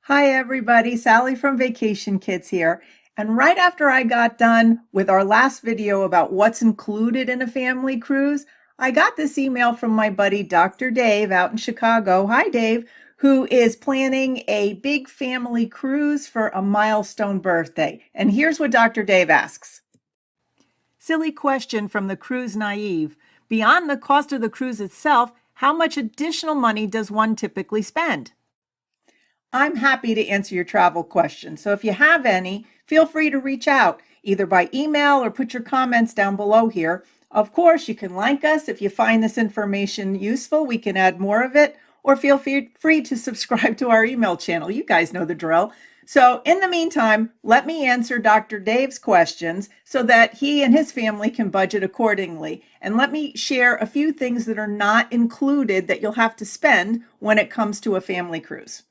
Hi, everybody. Sally from Vacation Kids here. And right after I got done with our last video about what's included in a family cruise, I got this email from my buddy, Dr. Dave, out in Chicago. Hi, Dave, who is planning a big family cruise for a milestone birthday. And here's what Dr. Dave asks. Silly question from the cruise naive. Beyond the cost of the cruise itself, how much additional money does one typically spend? I'm happy to answer your travel questions. So if you have any, feel free to reach out either by email or put your comments down below here. Of course, you can like us if you find this information useful. We can add more of it, or feel free to subscribe to our email channel. You guys know the drill. So in the meantime, let me answer Dr. Dave's questions so that he and his family can budget accordingly. And let me share a few things that are not included that you'll have to spend when it comes to a family cruise.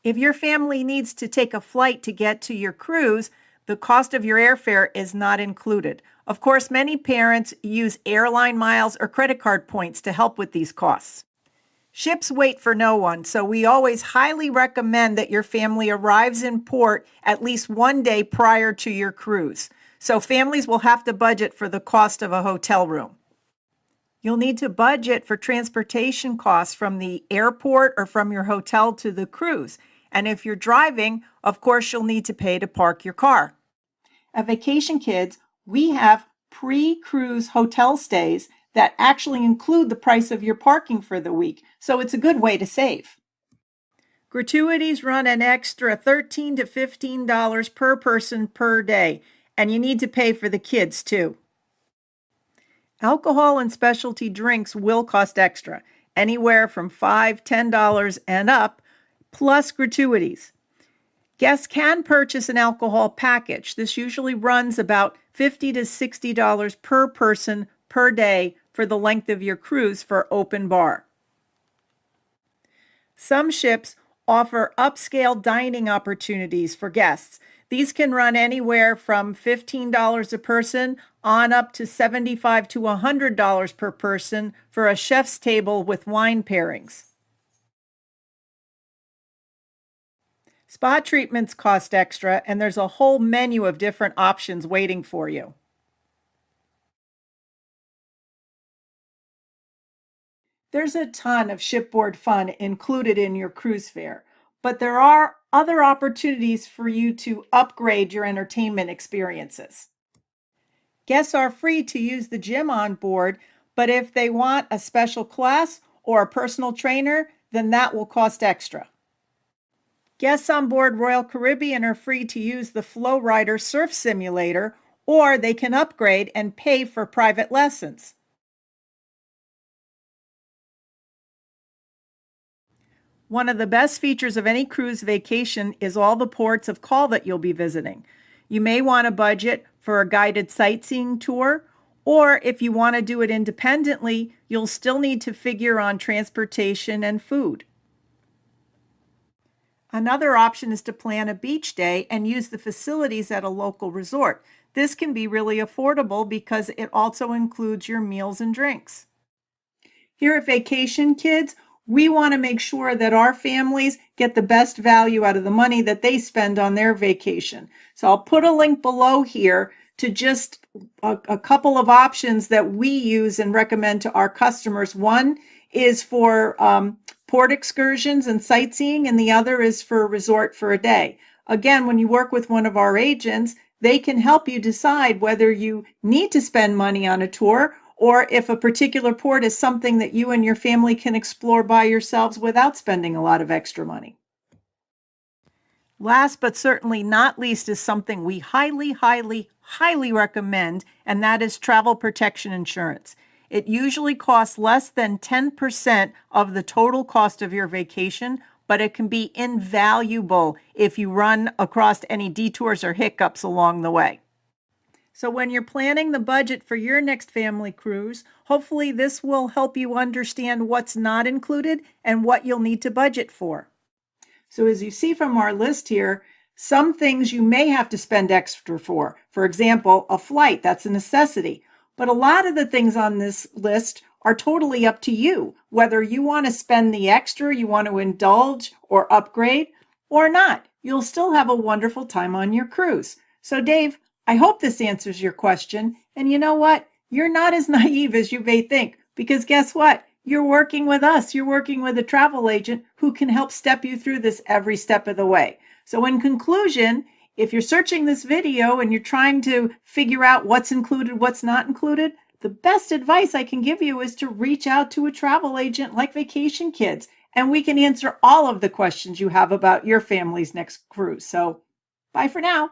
If your family needs to take a flight to get to your cruise, the cost of your airfare is not included. Of course, many parents use airline miles or credit card points to help with these costs. Ships wait for no one, so we always highly recommend that your family arrives in port at least one day prior to your cruise. So families will have to budget for the cost of a hotel room. You'll need to budget for transportation costs from the airport or from your hotel to the cruise. And if you're driving, of course, you'll need to pay to park your car. At Vacation Kids, we have pre-cruise hotel stays that actually include the price of your parking for the week. So it's a good way to save. Gratuities run an extra $13 to $15 per person per day, and you need to pay for the kids too. Alcohol and specialty drinks will cost extra, anywhere from $5, $10 and up, plus gratuities. Guests can purchase an alcohol package. This usually runs about $50 to $60 per person per day for the length of your cruise for open bar. Some ships offer upscale dining opportunities for guests. These can run anywhere from $15 a person on up to $75 to $100 per person for a chef's table with wine pairings. Spa treatments cost extra, and there's a whole menu of different options waiting for you. There's a ton of shipboard fun included in your cruise fare, but there are other opportunities for you to upgrade your entertainment experiences. Guests are free to use the gym on board, but if they want a special class or a personal trainer, then that will cost extra. Guests on board Royal Caribbean are free to use the Flow Rider surf simulator, or they can upgrade and pay for private lessons. One of the best features of any cruise vacation is all the ports of call that you'll be visiting. You may want to budget for a guided sightseeing tour, or if you want to do it independently, you'll still need to figure on transportation and food. Another option is to plan a beach day and use the facilities at a local resort. This can be really affordable because it also includes your meals and drinks. Here at Vacation Kids, we want to make sure that our families get the best value out of the money that they spend on their vacation. So I'll put a link below here to just a couple of options that we use and recommend to our customers. One is for port excursions and sightseeing, and the other is for a resort for a day. Again, when you work with one of our agents, they can help you decide whether you need to spend money on a tour or if a particular port is something that you and your family can explore by yourselves without spending a lot of extra money. Last but certainly not least is something we highly recommend, and that is travel protection insurance. It usually costs less than 10% of the total cost of your vacation, but it can be invaluable if you run across any detours or hiccups along the way. So when you're planning the budget for your next family cruise, hopefully this will help you understand what's not included and what you'll need to budget for. So as you see from our list here, some things you may have to spend extra for. For example, a flight, that's a necessity. But a lot of the things on this list are totally up to you, whether you want to spend the extra, you want to indulge or upgrade or not. You'll still have a wonderful time on your cruise. So Dave, I hope this answers your question. And you know what? You're not as naive as you may think, because guess what? You're working with us. You're working with a travel agent who can help step you through this every step of the way. So in conclusion, if you're searching this video and you're trying to figure out what's included, what's not included, the best advice I can give you is to reach out to a travel agent like Vacation Kids, and we can answer all of the questions you have about your family's next cruise. So bye for now.